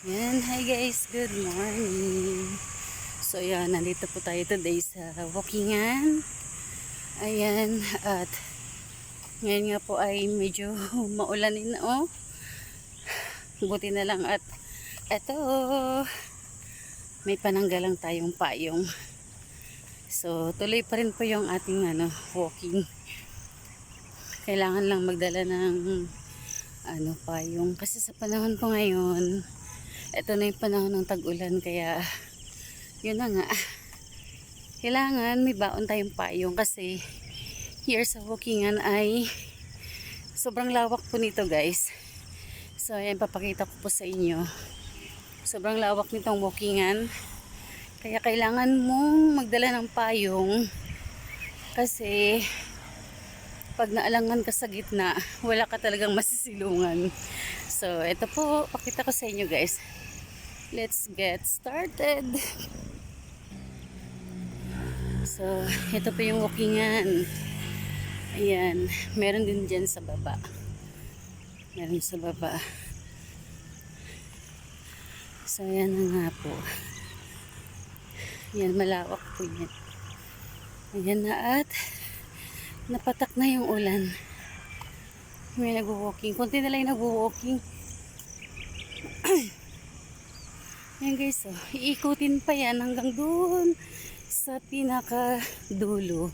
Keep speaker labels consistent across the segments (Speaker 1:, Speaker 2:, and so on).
Speaker 1: Yan, hi guys, good morning. So yan, nandito po tayo today sa walkingan. Ayan, at ngayon nga po ay medyo maulanin na Buti na lang at eto, may pananggalang tayong payong. So tuloy pa rin po yung ating walking. Kailangan lang magdala ng payong kasi sa panahon po ngayon, ito na yung panahon ng tag-ulan, kaya yun na nga, kailangan may baon tayong payong kasi here sa walkingan ay sobrang lawak po nito guys. So ayan, papakita ko po sa inyo, sobrang lawak nitong walkingan, kaya kailangan mong magdala ng payong kasi pag naalangan ka sa gitna, wala ka talagang masisilungan. So ito po, pakita ko sa inyo guys. Let's get started. So, ito po yung walkingan. Ayan, meron din dyan sa baba. Meron sa baba. So, ayan na nga po. Ayan, malawak po yan. Ayan na at napatak na yung ulan. May nagwo-walking. Kunti na lang yung nagwo-walking. Ayan guys, iikutin pa yan hanggang doon sa pinaka dulo.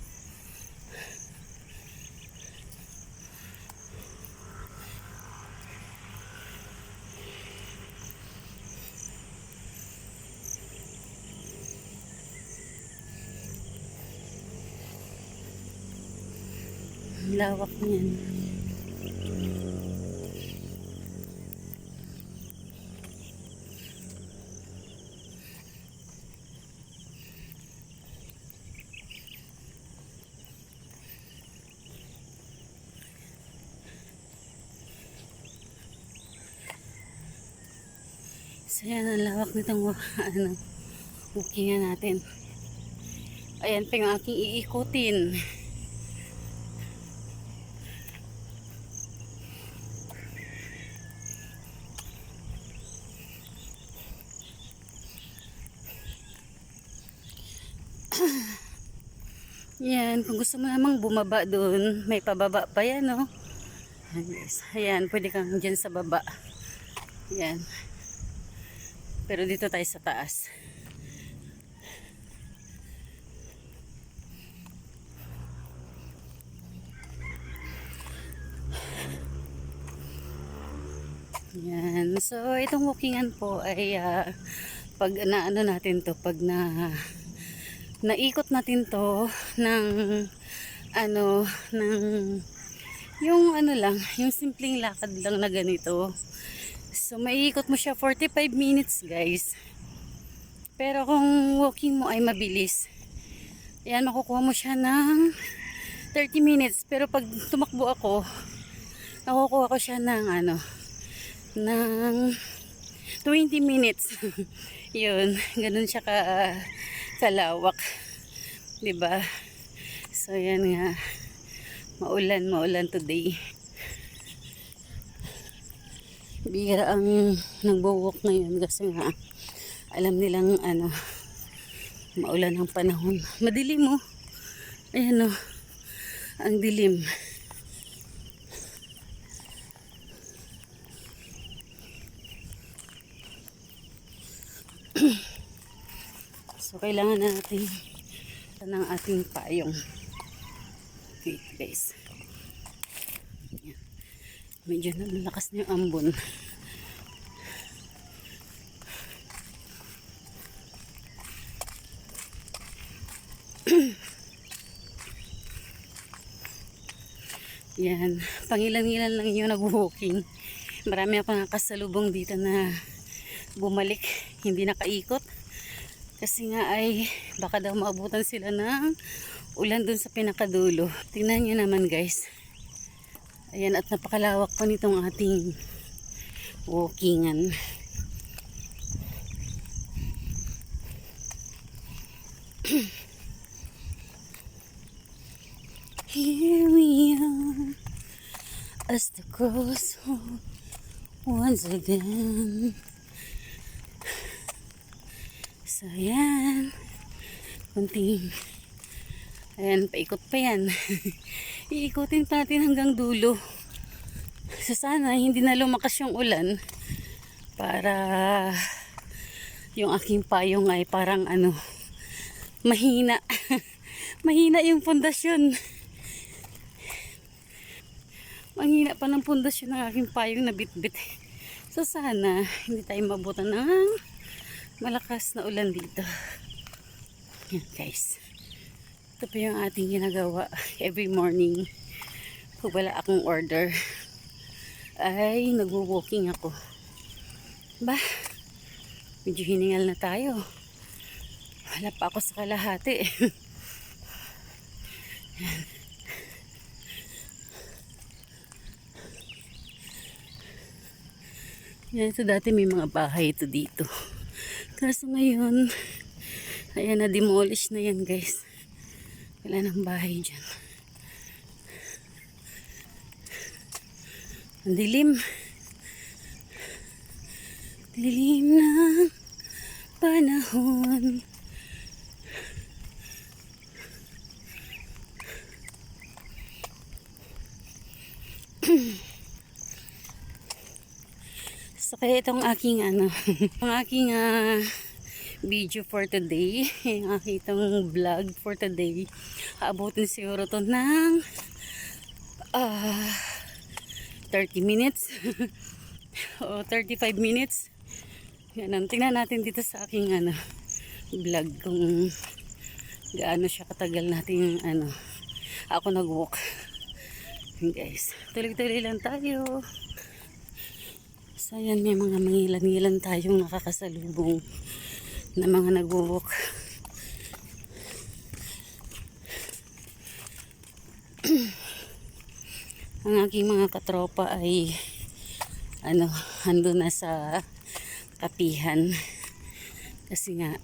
Speaker 1: Lawak niyan. So yan, ang lawak nitong walkingan natin. Ayan pa yung aking iikutin. Yan, kung gusto mo namang bumaba doon, may pababa pa yan, no? Ayan, guys. Ayan, pwede kang dyan sa baba. Ayan. Pero dito tayo sa taas. Yan. So, itong walkingan po ay pag naano natin to, pag naikot natin to ng ng yung lang, yung simpleng lakad lang na ganito. So, maiikot mo siya 45 minutes, guys. Pero kung walking mo ay mabilis, ayan, makukuha mo siya ng 30 minutes. Pero pag tumakbo ako, nakukuha ko siya ng ng 20 minutes. Yun, ganun siya kalawak. 'Di ba? So, yan nga. Maulan today. Bihira ang nagbo-walk ngayon kasi nga alam nilang maulan ang panahon. Madilim ayan ang dilim. So kailangan natin ng ating payong. Okay guys, medyo nalakas na yung ambon. Yan, pangilan-ilan lang yung nag-walking. Marami ako nakasalubong dito na bumalik, hindi nakaikot. Kasi nga ay baka daw maabutan sila ng ulan dun sa pinakadulo. Tingnan nyo naman guys. Ayan, at napakalawak pa nitong ating walkingan. Here we are as the crossroads once again. So, ayan. Kunting, ayan, paikot pa yan. Iikutin pa natin hanggang dulo. So, sana hindi na lumakas yung ulan para yung aking payong ay parang ano, mahina. Mahina yung pundasyon. Mahina pa ng pundasyon ng aking payong na bitbit. So, sana hindi tayo mabutan ng malakas na ulan dito. Yan guys. Ito pa yung ating ginagawa every morning. Kung wala akong order, ay nagwo-walking ako. Ba? Medyo hiningal na tayo. Wala pa ako sa kalahati. Yan, ito dati may mga bahay ito dito. Kaso ngayon, ayan, na-demolish na yan guys. Wala nang bahay dyan. Ang dilim. Dilim ng panahon. So kaya itong aking ano, ang aking video for today, yung aking itong vlog for today, aabutin siguro to ng 30 minutes o 35 minutes. Yan, tingnan natin dito sa aking ano, vlog kung gaano siya katagal natin ano, ako nag-walk. Guys, tuloy-tuloy lang tayo. So yan, may mga mangilan-ngilan tayong nakakasalubong na mga nag-walk. Ang aking mga katropa ay ano, ando na sa kapihan kasi nga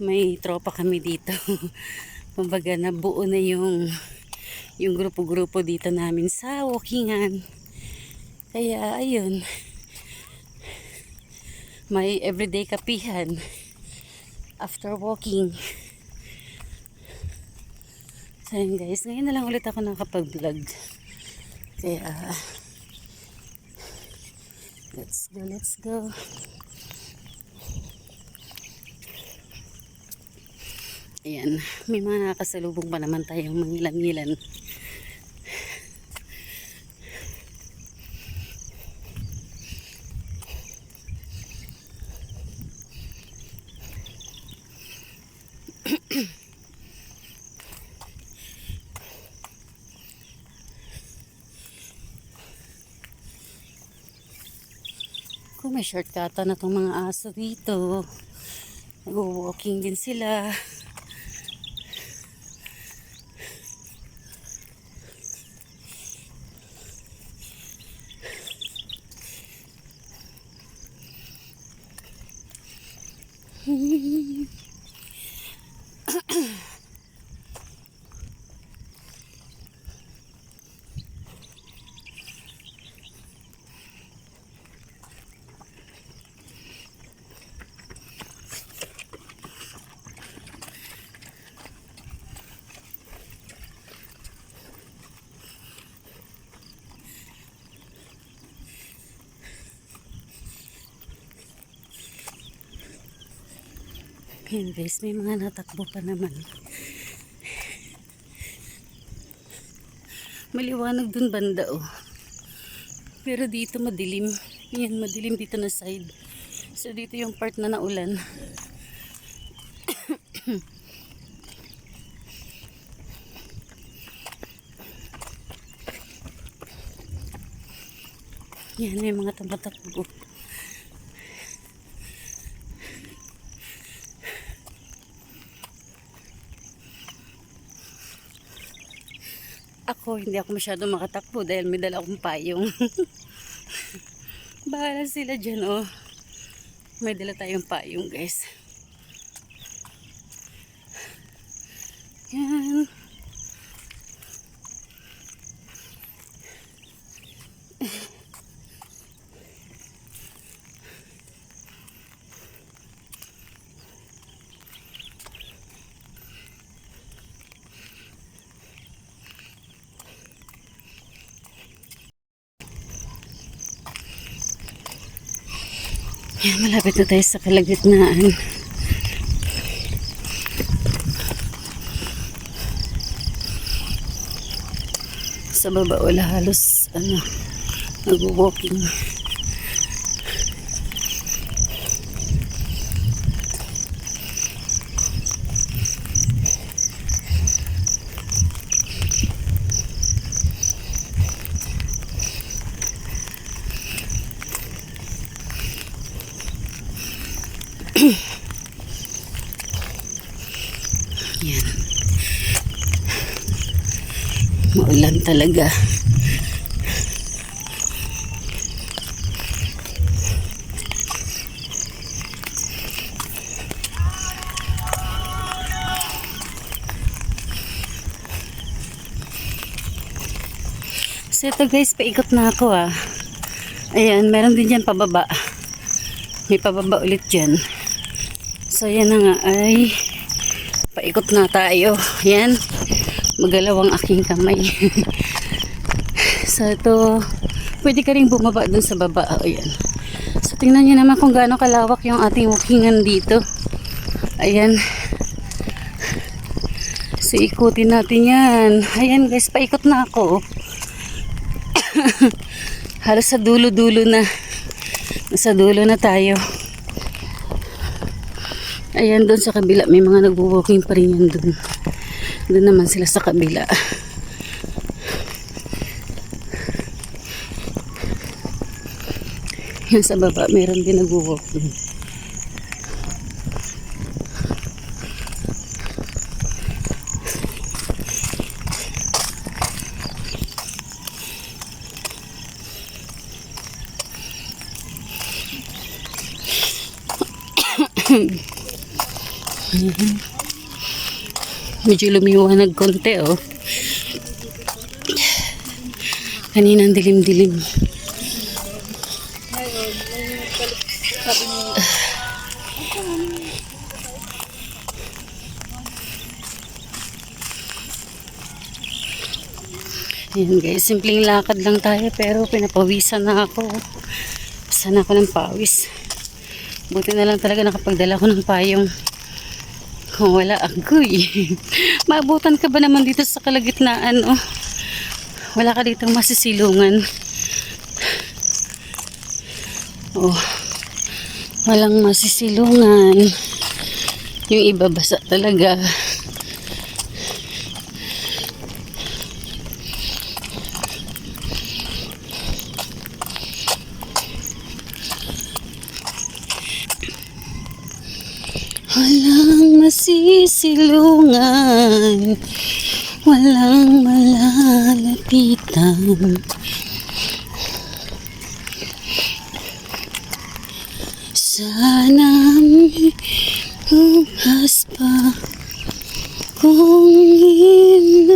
Speaker 1: may tropa kami dito. Kumbaga nabuo na yung grupo-grupo dito namin sa walkingan. Kaya ayun, may everyday kapihan after walking. So yun guys, ngayon na lang ulit ako nakapag-vlog. Kaya let's go. Ayan, may mga nakasalubong pa naman tayong mangilan-ngilan. Kung may shortcutan na itong mga aso dito, nag-walking din sila. Ayan guys, may mga natakbo pa naman. Maliwanag dun banda oh. Pero dito madilim. Ayan, madilim dito na side. So dito yung part na naulan. Yan, may mga tumatakbo. Ako, hindi ako masyado makatakbo dahil may dala akong payong. Bahala sila dyan, oh. May dala tayong payong, guys. Yan. Yan, malapit na tayo sa kalagitnaan. Sa baba wala halos nag-walking. Yan. Maulan talaga. So ito guys, paikot na ako ah. Ayan, meron din dyan pababa. May pababa ulit dyan. So yan na nga ay paikot na tayo. Yan, magalaw ang aking kamay. So ito, pwede ka rin bumaba dun sa baba. Ayan. So tingnan nyo naman kung gaano kalawak yung ating walkingan dito. Ayan. So ikutin natin yan. Ayan guys, paikot na ako. Halos sa dulo-dulo na. Nasa dulo na tayo. Ayan, doon sa kabila may mga nagwo-walking pa rin yan doon. Doon naman sila sa kabila. Yan sa baba meron din nagwo-walking. Medyo lumiwanag konti oh. Kaninang dilim-dilim. Ayan guys, simpleng lakad lang tayo pero pinapawisan na ako. Sana ako ng pawis. Buti na lang talaga nakapagdala ko ng payong. Kung wala, agoy. Maabutan ka ba naman dito sa kalagitnaan, oh? Wala ka dito masisilungan. Oh. Walang masisilungan. Yung iba basa talaga. Walang masisilungan, walang malalapitan. Sana may bukas pa kung hindi.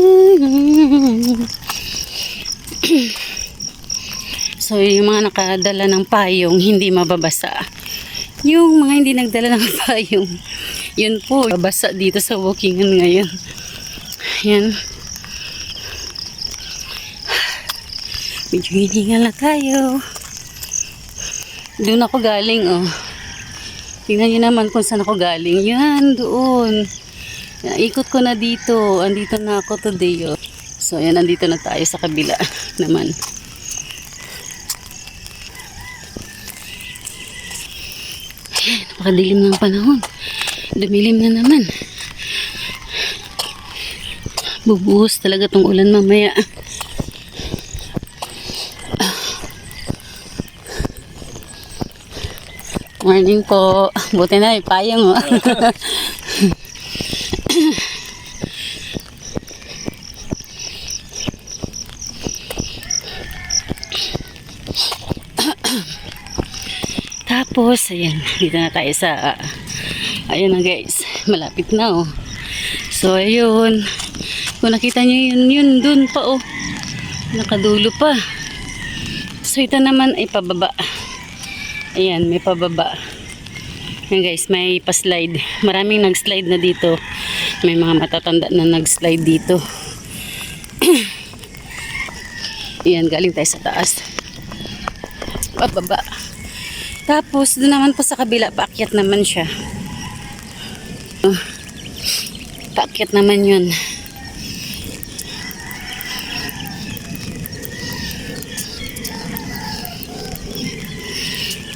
Speaker 1: So yung mga nakadala ng payong hindi mababasa. Yung mga hindi nagdala ng payong, yun po, babasa dito sa walkingan ngayon. Yan. Medyo hiningal na tayo. Doon ako galing, oh. Tingnan nyo naman kung saan ako galing. Yan, doon. Yan, ikot ko na dito. Andito na ako today, oh. So, yan, andito na tayo sa kabila naman. Napakadilim ng panahon. Dumilim na naman. Bubuhos talaga tong ulan mamaya. Morning po. Buti na, payang oh. Tapos, ayan, dito na tayo sa, ayun na guys, malapit na oh. So, ayun, kung nakita nyo yun dun pa oh, nakadulo pa. So, ito naman ay pababa. Ayan, may pababa. Ayan guys, may pa-slide. Maraming nag-slide na dito. May mga matatanda na nag-slide dito. Ayan, galing tayo sa taas. Pababa. Tapos, doon naman po sa kabila, paakyat naman siya. Paakyat naman yun.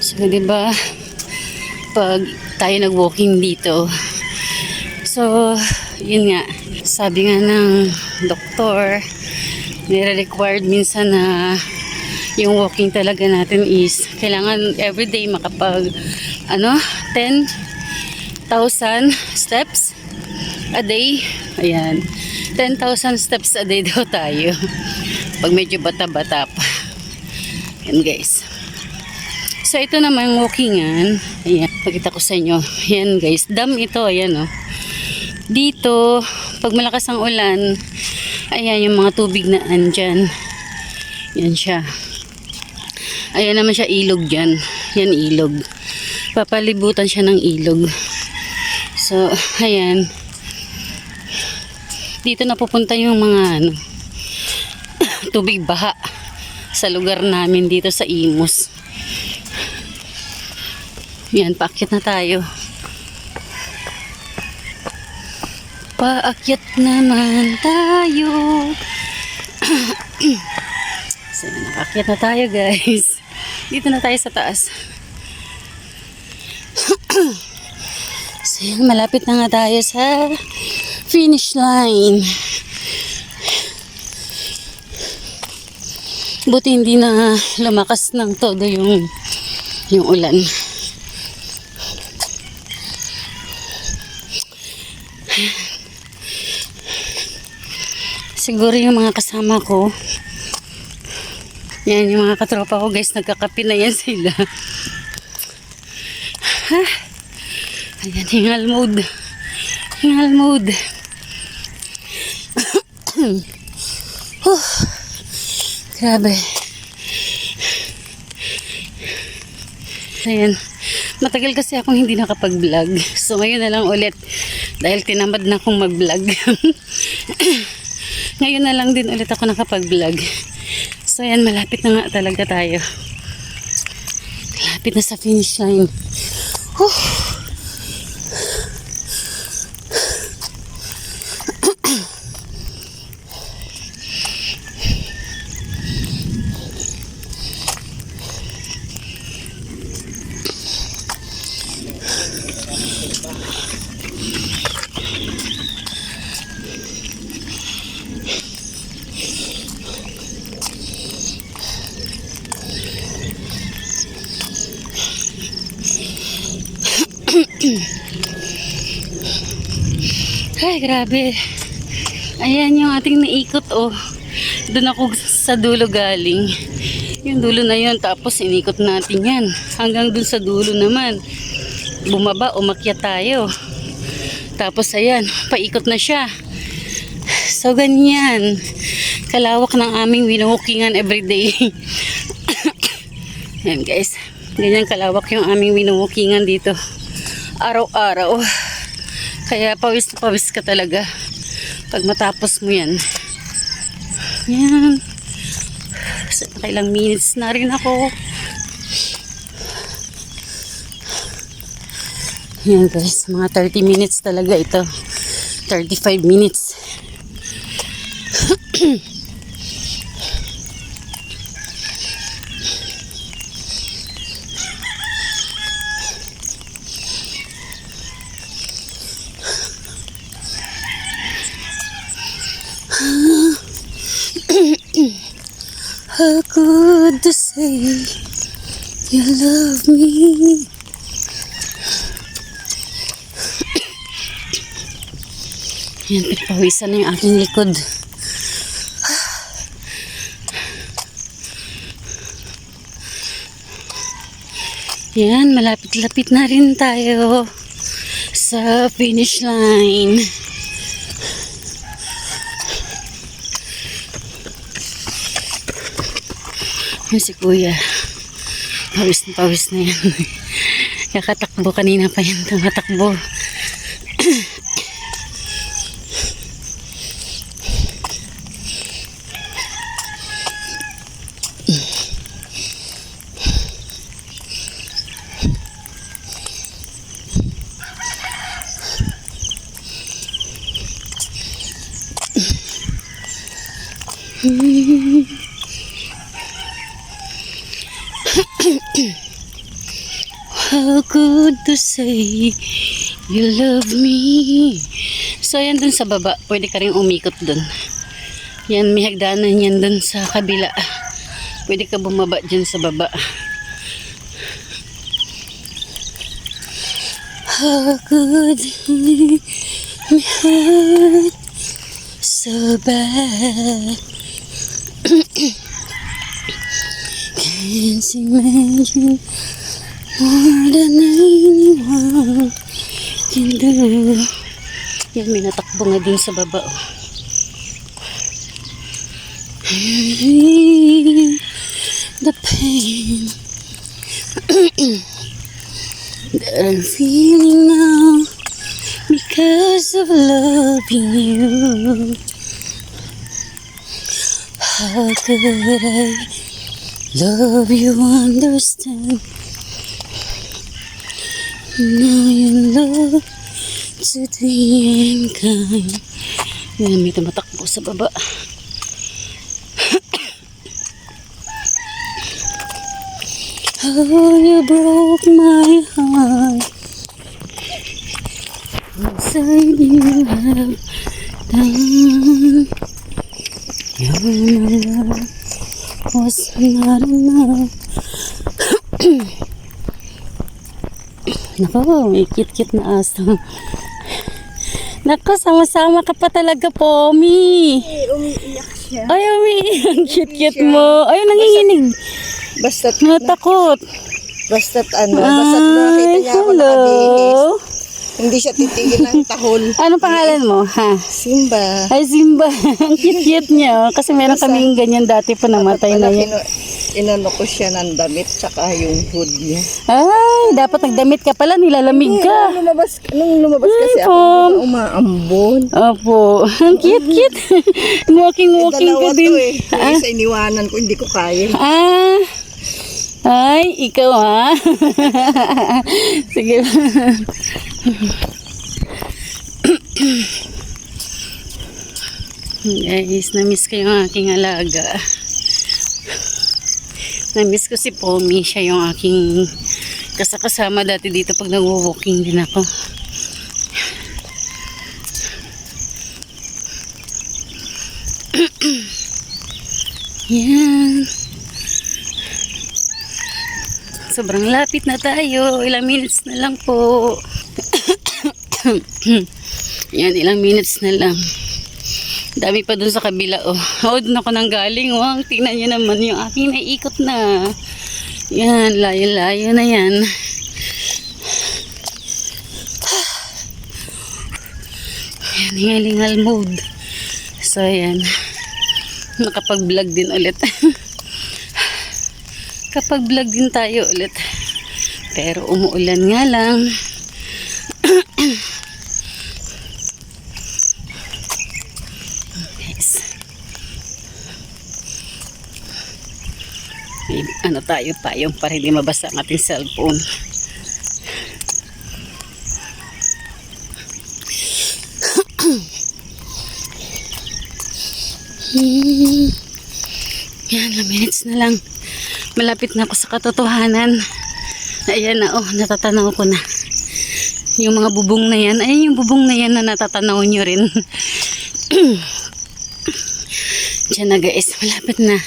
Speaker 1: So, diba, pag tayo nag-walking dito, so, yun nga, sabi nga ng doktor, nire-required minsan na yung walking talaga natin is kailangan everyday makapag 10,000 steps a day. Ayan, 10,000 steps a day daw tayo pag medyo bata-bata pa. Yan guys. So ito naman walkingan. Ayan, pakita ko sa inyo. Yan guys, dam ito. Ayan oh. Dito, pag malakas ang ulan, ayan yung mga tubig na andyan. Yan siya. Ayan naman siya, ilog dyan. Yan ilog. Papalibutan siya ng ilog. So, ayan. Dito na pupunta yung mga tubig baha sa lugar namin dito sa Imus. Yan, paakyat na tayo. Paakyat naman tayo. So, nakaakyat na tayo guys. Dito na tayo sa taas. So, yan, malapit na nga tayo sa finish line. Buti hindi na lumakas ng todo yung ulan. Siguro yung mga kasama ko, yan yung mga katropa ko guys, nagkakape na yan sila. Ayan, hingal mode. Hingal mode. Grabe. Ayan. Matagal kasi akong hindi nakapag-vlog. So ngayon na lang ulit. Dahil tinamad na akong mag-vlog. Ngayon na lang din ulit ako nakapag-vlog. So ayan, malapit na nga talaga tayo. Malapit na sa finish line. Ay, grabe. Ayan yung ating naikot, oh. Doon ako sa dulo galing. Yung dulo na yun, tapos inikot natin yan. Hanggang dun sa dulo naman. Bumaba, umakyat tayo. Tapos ayan, paikot na siya. So, ganyan. Kalawak ng aming winuhukingan everyday. Ayan guys. Ganyan kalawak yung aming winuhukingan dito. Araw-araw. Kaya pawis na pawis ka talaga pag matapos mo yan. Yan. So, nakailang minutes na rin ako. Yan guys, mga 30 minutes talaga ito. 35 minutes. How good to say you love me. Yan, pinapawisan na yung aking likod. Yan, malapit-lapit na rin tayo sa finish line. Yan si kuya. Pawis na yan. Kakatakbo kanina pa yan. Tumatakbo. How good to say you love me. So yan dun sa baba, pwede ka rin umikot dun. Yan, may hagdanan yan dun sa kabila. Pwede ka bumaba dyan sa baba. How good my heart so bad. Can't imagine more than anyone can do. Yan, may natakbo nga dun sa baba. The pain that I'm feeling now because of loving you. How could I love you, understand? Now you love to the end kind. Yan, may tumatakbo sa baba. Oh, you broke my heart. Inside you have done. Your love was not enough. Nako, may cute-cute na aso. Nako, sama-sama ka pa talaga, Pomi.
Speaker 2: Umiiyak siya.
Speaker 1: Ay, umiiyak. Ang cute-cute mo. Ay, nanginginig.
Speaker 2: Basta't
Speaker 1: Natakot.
Speaker 2: basta't nakita niya ako
Speaker 1: hello.
Speaker 2: nakabihis. Hindi siya titigil ng tahol.
Speaker 1: Anong pangalan mo, ha?
Speaker 2: Simba.
Speaker 1: Ay, Simba. Ang cute-cute niya. Kasi meron kaming ganyan dati pa namatay na yan.
Speaker 2: Inano ko siya ng damit tsaka yung hood niya.
Speaker 1: Ay, dapat nagdamit ka pala. Nilalamig ka.
Speaker 2: Nung lumabas kasi ako, hindi na umaambon.
Speaker 1: Opo. Ang cute-cute. Walking-walking ka
Speaker 2: Dalawa
Speaker 1: din.
Speaker 2: to eh. Yung isa iniwanan ko, hindi ko kaya.
Speaker 1: Ah. Ay, ikaw ha. Sige. Guys, na-miss ko yung aking alaga. Na-miss ko si Pomi. Siya yung aking kasama dati dito pag nag-walking din ako. Yan. Sobrang lapit na tayo. Ilang minutes na lang po. Yan, ilang minutes na lang. Dami pa dun sa kabila, oh. Doon ako nang galing, oh. Tingnan nyo naman yung aking naikot na. Yan, layo-layo na yan. Yan, hingal-hingal mode. So, yan. Nakapag-vlog din ulit. Kapag-vlog din tayo ulit. Pero umuulan nga lang. Ano tayo, payong para hindi mabasa ang ating cellphone. Yan, 2 minutes na lang. Malapit na ako sa katotohanan. Ayan na, oh, natatanaw ko na. Yung mga bubong na yan, ay yung bubong na yan na natatanaw nyo rin. Diyan na guys, malapit na.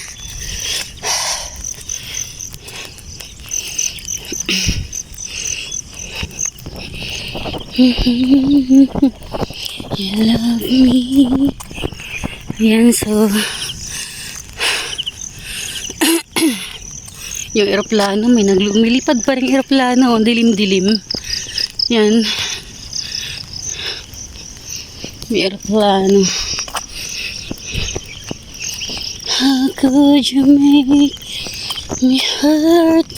Speaker 1: You love me. Ayan, so yung eroplano, may lumilipad pa rin eroplano, dilim-dilim. Yan, may eroplano. How could you make me hurt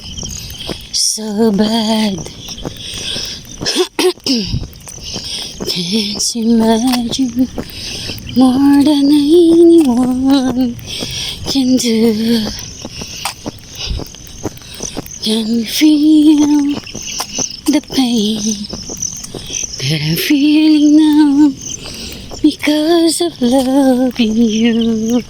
Speaker 1: so bad? Can't imagine more than anyone can do. Can you feel the pain that I'm feeling now because of loving you?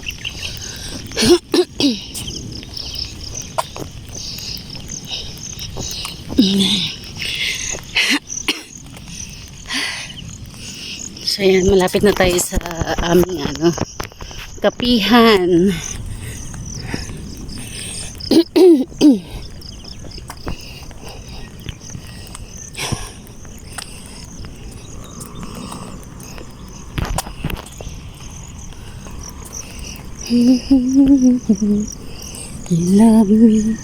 Speaker 1: So yan, malapit na tayo sa aming kapihan. You love me.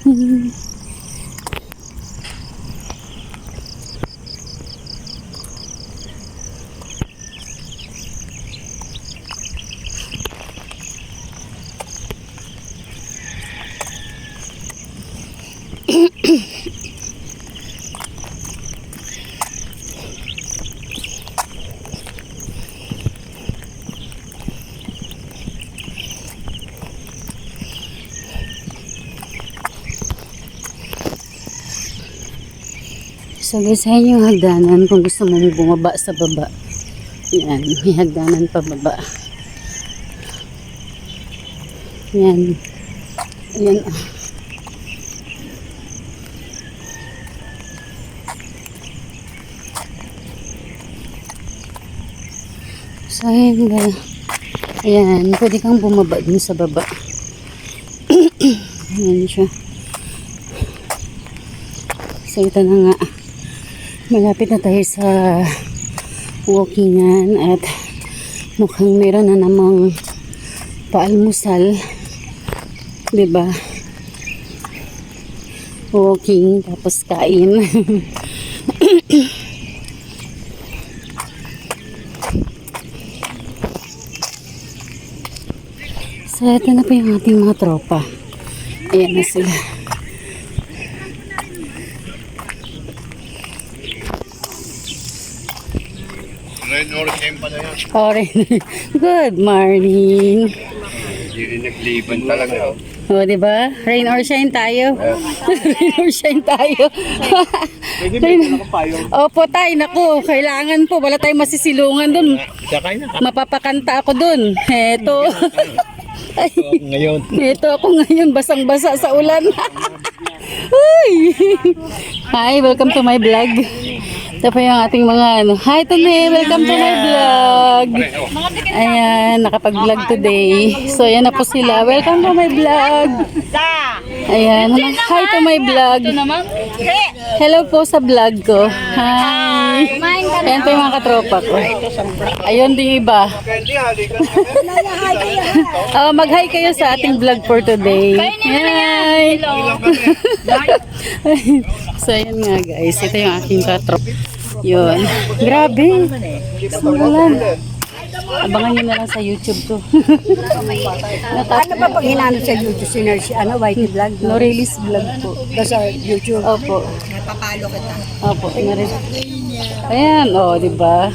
Speaker 1: So guys, ayan yung hagdanan kung gusto mo bumaba sa baba. Yan, may hagdanan pa baba. Yan. Ayan. So ayan guys. Ayan, pwede kang bumaba dun sa baba. Ayan siya. So ito na nga. Malapit na tayo sa walkingan at mukhang meron na namang paalmusal, diba? Walking tapos kain. So ito na po yung ating mga tropa. Ayan na sila. Good morning.
Speaker 3: Yung nagliban talaga.
Speaker 1: O, diba? Rain or shine tayo. Rain or shine tayo. Opo, tay. Naku, kailangan po. Wala tayong masisilungan dun. Mapapakanta ako dun. Eto. Ay,
Speaker 3: Ngayon.
Speaker 1: eto ako ngayon. Basang-basa sa ulan. Uy! Hi, welcome to my vlog. Ito pa yung ating mga Hi Tone, welcome to my vlog. Ayan, nakapag-vlog today. So ayan na po sila. Welcome to my vlog. Ayan, hi to my vlog. Hello po sa vlog ko. Hi. Ayan po yung mga katropa ko. Ayun din iba. Mag-hi kayo sa ating vlog for today. Hi. So ayan nga guys, ito yung aking katrop. Yun. Grabe. Sumulan. Abangan nyo na lang sa YouTube to.
Speaker 4: Ano ba pag hinanap sa YouTube sinerge, Whitey Vlog?
Speaker 1: No release vlog po.
Speaker 4: Sa YouTube.
Speaker 1: Opo.
Speaker 4: Napapalo kita.
Speaker 1: Opo. Ayan, di ba?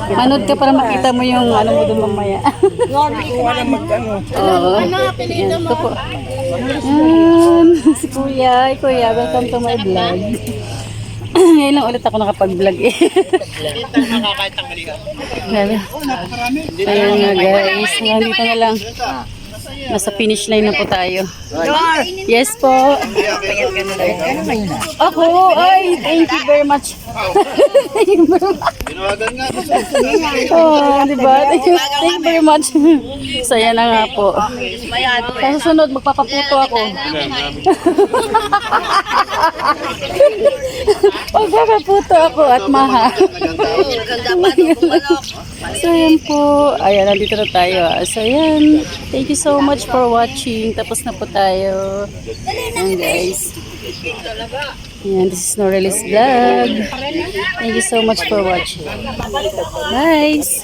Speaker 1: Manood ka para makita mo yung ano mo doon mamaya. Oo. Ayan, ito po. Ayan, si Kuya. Kuya, welcome to my vlog. Ngayon lang ulit ako nakapag-vlog eh. Grabe. Ayan nga guys. Nandito na lang. Nasa finish line na po tayo. Yes po. Ako, ay, thank you very much. Oh, diba? Thank you very much. So, yan na nga po. Sa susunod, magpapaputo ako. Magpapaputo ako at maha. So, yan po. Ayan, nandito na tayo. So, yan. Thank you so much for watching. Tapos na po tayo. Ayan, guys. Ayan, this is Norelis Vlog. Thank you so much for watching. Guys.